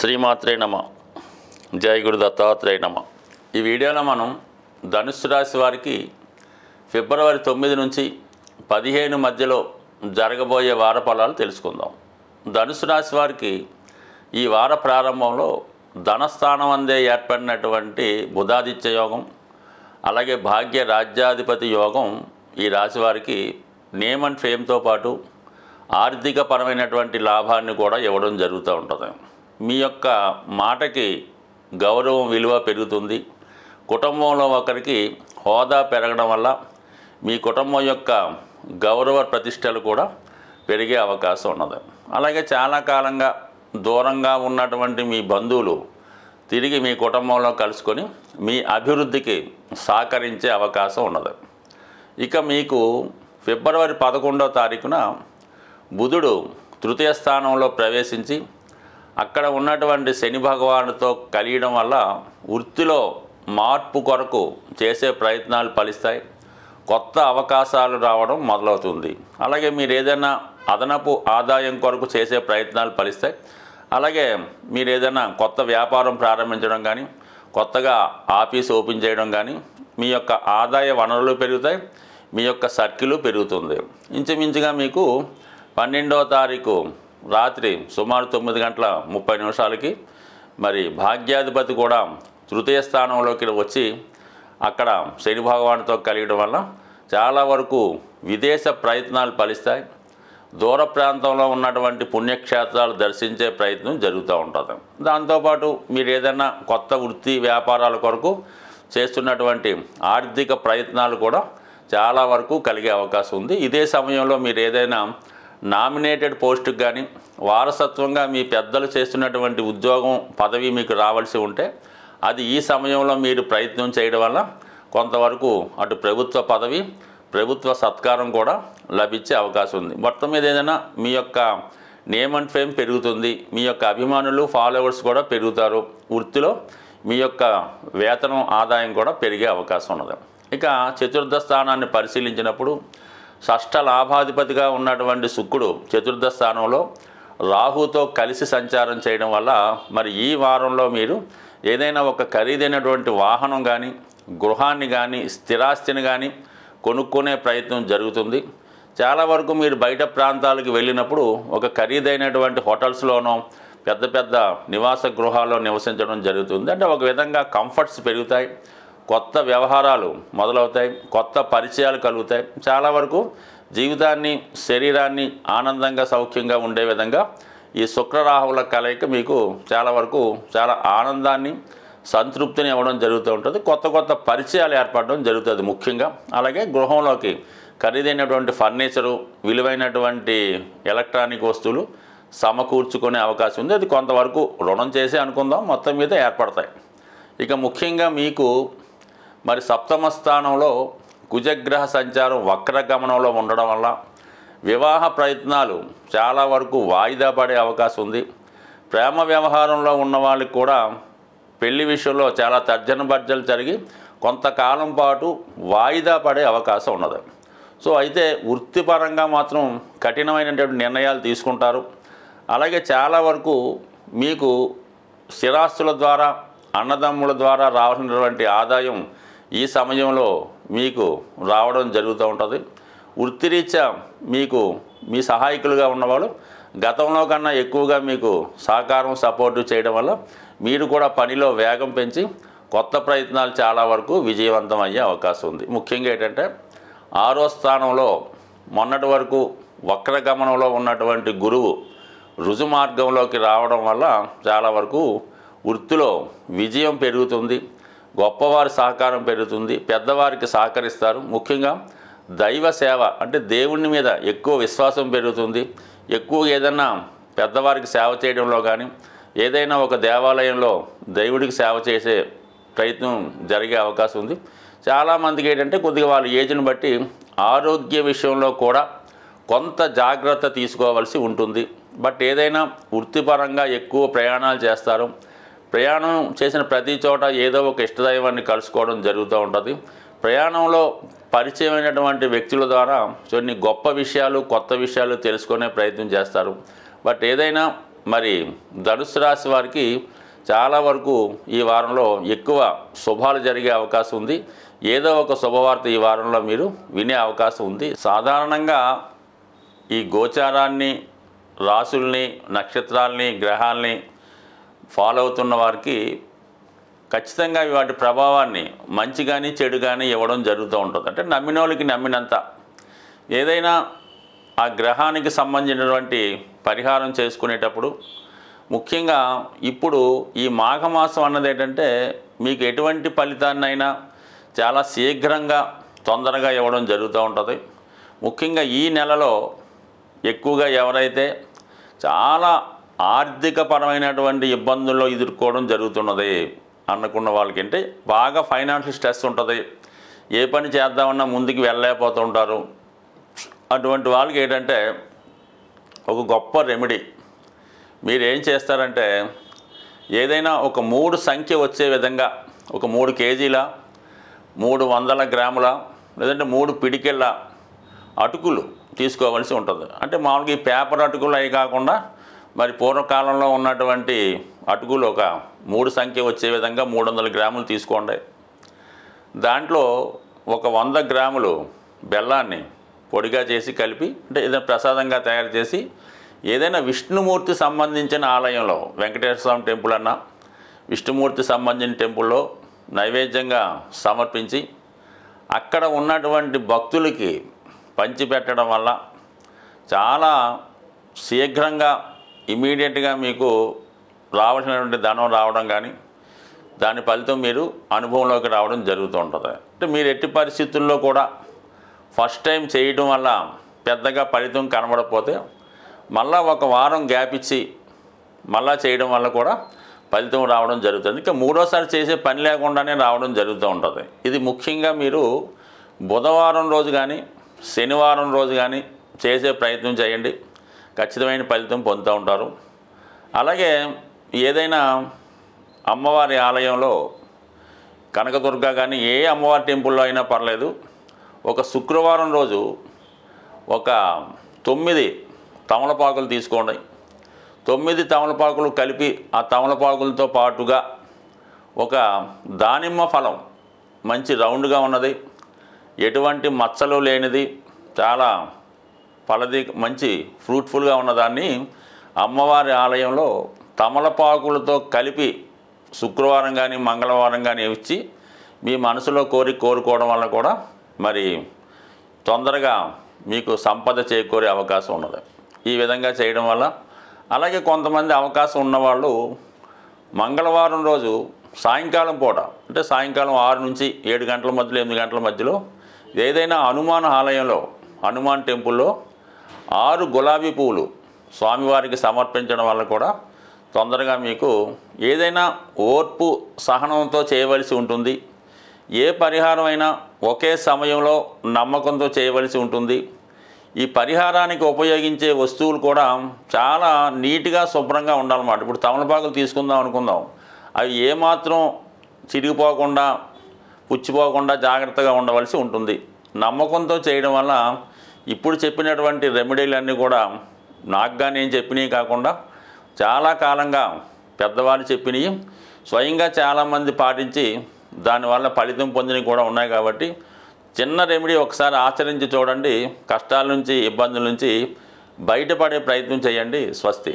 శ్రీమాత్రే నమ. జై గురు దత్తాత్రేయ నమ. ఈ వీడియోలో మనం ధనుస్సు రాశి వారికి ఫిబ్రవరి 9 నుంచి 15 మధ్యలో జరగబోయే వార ఫలాలు తెలుసుకుందాం. ధనుస్సు రాశి వారికి ఈ వార ప్రారంభంలో ధనస్థానం అందే ఏర్పడినటువంటి బుధాదిత్య యోగం, అలాగే భాగ్య రాజ్యాధిపతి యోగం ఈ రాశి వారికి నేమ్ అండ్ ఫేమ్తో పాటు ఆర్థిక పరమైనటువంటి లాభాన్ని కూడా ఇవ్వడం జరుగుతూ ఉంటుంది. మీ యొక్క మాటకి గౌరవం విలువ పెరుగుతుంది. కుటుంబంలో ఒకరికి హోదా పెరగడం వల్ల మీ కుటుంబం యొక్క గౌరవ ప్రతిష్టలు కూడా పెరిగే అవకాశం ఉన్నది. అలాగే చాలా కాలంగా దూరంగా ఉన్నటువంటి మీ బంధువులు తిరిగి మీ కుటుంబంలో కలుసుకొని మీ అభివృద్ధికి సహకరించే అవకాశం ఉన్నది. ఇక మీకు ఫిబ్రవరి 11వ తారీఖున బుధుడు తృతీయ స్థానంలో ప్రవేశించి అక్కడ ఉన్నటువంటి శని భగవానుడితో కలియడం వల్ల వృత్తిలో మార్పు కొరకు చేసే ప్రయత్నాలు ఫలిస్తాయి. కొత్త అవకాశాలు రావడం మొదలవుతుంది. అలాగే మీరు ఏదైనా అదనపు ఆదాయం కొరకు చేసే ప్రయత్నాలు ఫలిస్తాయి. అలాగే మీరు ఏదైనా కొత్త వ్యాపారం ప్రారంభించడం కానీ, కొత్తగా ఆఫీస్ ఓపెన్ చేయడం కానీ, మీ యొక్క ఆదాయ వనరులు పెరుగుతాయి, మీ యొక్క సర్కిల్ పెరుగుతుంది. ఇంచుమించుగా మీకు 12వ తారీఖు రాత్రి సుమారు 9:30 మరి భాగ్యాధిపతి కూడా తృతీయ స్థానంలోకి వచ్చి అక్కడ శని భగవానుడితో కలియడం వల్ల చాలా వరకు విదేశ ప్రయత్నాలు ఫలిస్తాయి. దూర ప్రాంతంలో ఉన్నటువంటి పుణ్యక్షేత్రాలు దర్శించే ప్రయత్నం జరుగుతూ ఉంటుంది. దాంతోపాటు మీరు ఏదైనా కొత్త వృత్తి వ్యాపారాల కొరకు చేస్తున్నటువంటి ఆర్థిక ప్రయత్నాలు కూడా చాలా వరకు కలిగే అవకాశం ఉంది. ఇదే సమయంలో మీరు ఏదైనా నామినేటెడ్ పోస్టుకు కానీ, వారసత్వంగా మీ పెద్దలు చేస్తున్నటువంటి ఉద్యోగం పదవి మీకు రావాల్సి ఉంటే అది ఈ సమయంలో మీరు ప్రయత్నం చేయడం వల్ల కొంతవరకు అటు ప్రభుత్వ పదవి, ప్రభుత్వ సత్కారం కూడా లభించే అవకాశం ఉంది. మొత్తం మీద ఏదైనా మీ యొక్క నేమ్ అండ్ ఫేమ్ పెరుగుతుంది. మీ యొక్క అభిమానులు, ఫాలోవర్స్ కూడా పెరుగుతారు. వృత్తిలో మీ యొక్క వేతనం, ఆదాయం కూడా పెరిగే అవకాశం ఉన్నది. ఇక చతుర్థ స్థానాన్ని పరిశీలించినప్పుడు షష్ఠ లాభాధిపతిగా ఉన్నటువంటి శుక్రుడు చతుర్థ స్థానంలో రాహుతో కలిసి సంచారం చేయడం వల్ల మరి ఈ వారంలో మీరు ఏదైనా ఒక ఖరీదైనటువంటి వాహనం కానీ, గృహాన్ని కానీ, స్థిరాస్తిని కానీ కొనుక్కునే ప్రయత్నం జరుగుతుంది. చాలా వరకు మీరు బయట ప్రాంతాలకు వెళ్ళినప్పుడు ఒక ఖరీదైనటువంటి హోటల్స్లోనో పెద్ద పెద్ద నివాస గృహాల్లో నివసించడం జరుగుతుంది. అంటే ఒక విధంగా కంఫర్ట్స్ పెరుగుతాయి, కొత్త వ్యవహారాలు మొదలవుతాయి, కొత్త పరిచయాలు కలుగుతాయి. చాలా వరకు జీవితాన్ని, శరీరాన్ని ఆనందంగా, సౌఖ్యంగా ఉండే విధంగా ఈ శుక్రరాహువుల కలయిక మీకు చాలా వరకు చాలా ఆనందాన్ని, సంతృప్తిని ఇవ్వడం జరుగుతూ ఉంటుంది. కొత్త కొత్త పరిచయాలు ఏర్పడడం జరుగుతుంది ముఖ్యంగా. అలాగే గృహంలోకి ఖరీదైనటువంటి ఫర్నిచరు, విలువైనటువంటి ఎలక్ట్రానిక్ వస్తువులు సమకూర్చుకునే అవకాశం ఉంది. అది కొంతవరకు రుణం చేసి అనుకుందాం, మొత్తం మీద ఏర్పడతాయి. ఇక ముఖ్యంగా మీకు మరి సప్తమ స్థానంలో కుజగ్రహ సంచారం వక్రగమనంలో ఉండడం వల్ల వివాహ ప్రయత్నాలు చాలా వరకు వాయిదా పడే అవకాశం ఉంది. ప్రేమ వ్యవహారంలో ఉన్న వాళ్ళకి కూడా పెళ్లి విషయంలో చాలా తర్జన భర్జనలు జరిగి కొంతకాలం పాటు వాయిదా పడే అవకాశం ఉన్నది. సో అయితే వృత్తిపరంగా మాత్రం కఠినమైనటువంటి నిర్ణయాలు తీసుకుంటారు. అలాగే చాలా వరకు మీకు స్థిరాస్తుల ద్వారా, అన్నదమ్ముల ద్వారా రావాల్సినటువంటి ఆదాయం ఈ సమయంలో మీకు రావడం జరుగుతూ ఉంటుంది. వృత్తిరీత్యా మీకు మీ సహాయకులుగా ఉన్నవాళ్ళు గతంలో కన్నా ఎక్కువగా మీకు సహకారం, సపోర్టు చేయడం వల్ల మీరు కూడా పనిలో వేగం పెంచి కొత్త ప్రయత్నాలు చాలా వరకు విజయవంతం అయ్యే అవకాశం ఉంది. ముఖ్యంగా ఏంటంటే 6వ స్థానంలో మొన్నటి వరకు వక్రగమనంలో ఉన్నటువంటి గురువు రుజు మార్గంలోకి రావడం వల్ల చాలా వరకు వృత్తిలో విజయం పెరుగుతుంది, గొప్పవారి సహకారం పెరుగుతుంది, పెద్దవారికి సహకరిస్తారు. ముఖ్యంగా దైవ సేవ అంటే దేవుని మీద ఎక్కువ విశ్వాసం పెరుగుతుంది. ఎక్కువ ఏదైనా పెద్దవారికి సేవ చేయడంలో కానీ, ఏదైనా ఒక దేవాలయంలో దేవుడికి సేవ చేసే ప్రయత్నం జరిగే అవకాశం ఉంది. చాలామందికి ఏంటంటే కొద్దిగా వాళ్ళ ఏజ్ని బట్టి ఆరోగ్య విషయంలో కూడా కొంత జాగ్రత్త తీసుకోవాల్సి ఉంటుంది. బట్ ఏదైనా వృత్తిపరంగా ఎక్కువ ప్రయాణాలు చేస్తారు. ప్రయాణం చేసిన ప్రతి చోట ఏదో ఒక ఇష్టదైవాన్ని కలుసుకోవడం జరుగుతూ ఉంటుంది. ప్రయాణంలో పరిచయమైనటువంటి వ్యక్తుల ద్వారా కొన్ని గొప్ప విషయాలు, కొత్త విషయాలు తెలుసుకునే ప్రయత్నం చేస్తారు. బట్ ఏదైనా మరి ధనుస్సు రాశి వారికి చాలా వరకు ఈ వారంలో ఎక్కువ శుభాలు జరిగే అవకాశం ఉంది. ఏదో ఒక శుభవార్త ఈ వారంలో మీరు వినే అవకాశం ఉంది. సాధారణంగా ఈ గోచారాన్ని, రాశుల్ని, నక్షత్రాల్ని, గ్రహాల్ని ఫాలో అవుతున్న వారికి ఖచ్చితంగా వాటి ప్రభావాన్ని మంచి కానీ చెడు కానీ ఇవ్వడం జరుగుతూ ఉంటుంది. అంటే నమ్మిన వాళ్ళకి నమ్మినంత. ఏదైనా ఆ గ్రహానికి సంబంధించినటువంటి పరిహారం చేసుకునేటప్పుడు ముఖ్యంగా ఇప్పుడు ఈ మాఘమాసం అన్నది ఏంటంటే మీకు ఎటువంటి ఫలితాన్నైనా చాలా శీఘ్రంగా తొందరగా ఇవ్వడం జరుగుతూ ఉంటుంది. ముఖ్యంగా ఈ నెలలో ఎక్కువగా ఎవరైతే చాలా ఆర్థికపరమైనటువంటి ఇబ్బందుల్లో ఎదుర్కోవడం జరుగుతున్నది అనుకున్న వాళ్ళకి అంటే బాగా ఫైనాన్షియల్ స్ట్రెస్ ఉంటుంది. ఏ పని చేద్దామన్నా ముందుకు వెళ్ళలేకపోతూ ఉంటారు. అటువంటి వాళ్ళకి ఏంటంటే ఒక గొప్ప రెమెడీ మీరు ఏం చేస్తారంటే ఏదైనా ఒక 3 సంఖ్య వచ్చే విధంగా ఒక 3 కేజీల 300 గ్రాముల లేదంటే 3 పిడికెళ్ళ అటుకులు తీసుకోవాల్సి ఉంటుంది. అంటే మామూలుగా ఈ పేపర్ అటుకులు అవి కాకుండా మరి పూర్వకాలంలో ఉన్నటువంటి అటుకులు ఒక 3 సంఖ్య వచ్చే విధంగా 300 గ్రాములు తీసుకోండి. దాంట్లో ఒక 100 గ్రాములు బెల్లాన్ని పొడిగా చేసి కలిపి అంటే ఏదైనా ప్రసాదంగా తయారు చేసి ఏదైనా విష్ణుమూర్తి సంబంధించిన ఆలయంలో వెంకటేశ్వర స్వామి టెంపుల్ అన్నా విష్ణుమూర్తి సంబంధించిన టెంపుల్లో నైవేద్యంగా సమర్పించి అక్కడ ఉన్నటువంటి భక్తులకి పంచిపెట్టడం వల్ల చాలా శీఘ్రంగా ఇమీడియట్గా మీకు రావాల్సినటువంటి ధనం రావడం కానీ దాని ఫలితం మీరు అనుభవంలోకి రావడం జరుగుతూ ఉంటుంది. అంటే మీరు ఎట్టి పరిస్థితుల్లో కూడా ఫస్ట్ టైం చేయడం వల్ల పెద్దగా ఫలితం కనబడకపోతే మళ్ళీ ఒక వారం గ్యాప్ ఇచ్చి మళ్ళీ చేయడం వల్ల కూడా ఫలితం రావడం జరుగుతుంది. ఇంకా మూడోసారి చేసే పని లేకుండానే రావడం జరుగుతూ ఉంటుంది. ఇది ముఖ్యంగా మీరు బుధవారం రోజు కానీ శనివారం రోజు కానీ చేసే ప్రయత్నం చేయండి. ఖచ్చితమైన ఫలితం పొందుతూ ఉంటారు. అలాగే ఏదైనా అమ్మవారి ఆలయంలో కనకదుర్గ కానీ ఏ అమ్మవారి టెంపుల్లో అయినా పర్లేదు ఒక శుక్రవారం రోజు ఒక 9 తమలపాకులు తీసుకోండి. 9 తమలపాకులు కలిపి ఆ తమలపాకులతో పాటుగా ఒక దానిమ్మ ఫలం మంచి రౌండ్గా ఉన్నది, ఎటువంటి మచ్చలు లేనిది, చాలా మంచి ఫ్రూట్ఫుల్గా ఉన్నదాన్ని అమ్మవారి ఆలయంలో తమలపాకులతో కలిపి శుక్రవారం కానీ మంగళవారం కానీ ఇచ్చి మీ మనసులో కోరుకోవడం వల్ల కూడా మరి తొందరగా మీకు సంపద చేకూరే అవకాశం ఉన్నది. ఈ విధంగా చేయడం వల్ల అలాగే కొంతమంది అవకాశం ఉన్నవాళ్ళు మంగళవారం రోజు సాయంకాలం పూట అంటే సాయంకాలం 6 నుంచి 7 గంటల మధ్యలో 8 గంటల మధ్యలో ఏదైనా హనుమాన్ ఆలయంలో హనుమాన్ టెంపుల్లో 6 గులాబీ పువ్వులు స్వామివారికి సమర్పించడం వల్ల కూడా తొందరగా మీకు ఏదైనా ఓర్పు సహనంతో చేయవలసి ఉంటుంది. ఏ పరిహారం అయినా ఒకే సమయంలో నమ్మకంతో చేయవలసి ఉంటుంది. ఈ పరిహారానికి ఉపయోగించే వస్తువులు కూడా చాలా నీట్గా శుభ్రంగా ఉండాలన్నమాట. ఇప్పుడు తమలపాకులు తీసుకుందాం అనుకుందాం, అవి ఏమాత్రం చిరిగిపోకుండా పుచ్చిపోకుండా జాగ్రత్తగా ఉండవలసి ఉంటుంది. నమ్మకంతో చేయడం వల్ల ఇప్పుడు చెప్పినటువంటి రెమెడీలన్నీ కూడా నాకు నేను చెప్పినవి కాకుండా చాలా కాలంగా పెద్దవాళ్ళు చెప్పినవి స్వయంగా చాలామంది పాటించి దానివల్ల ఫలితం పొందినవి కూడా ఉన్నాయి. కాబట్టి చిన్న రెమెడీ ఒకసారి ఆచరించి చూడండి. కష్టాల నుంచి ఇబ్బందుల నుంచి బయటపడే ప్రయత్నం చేయండి. స్వస్తి.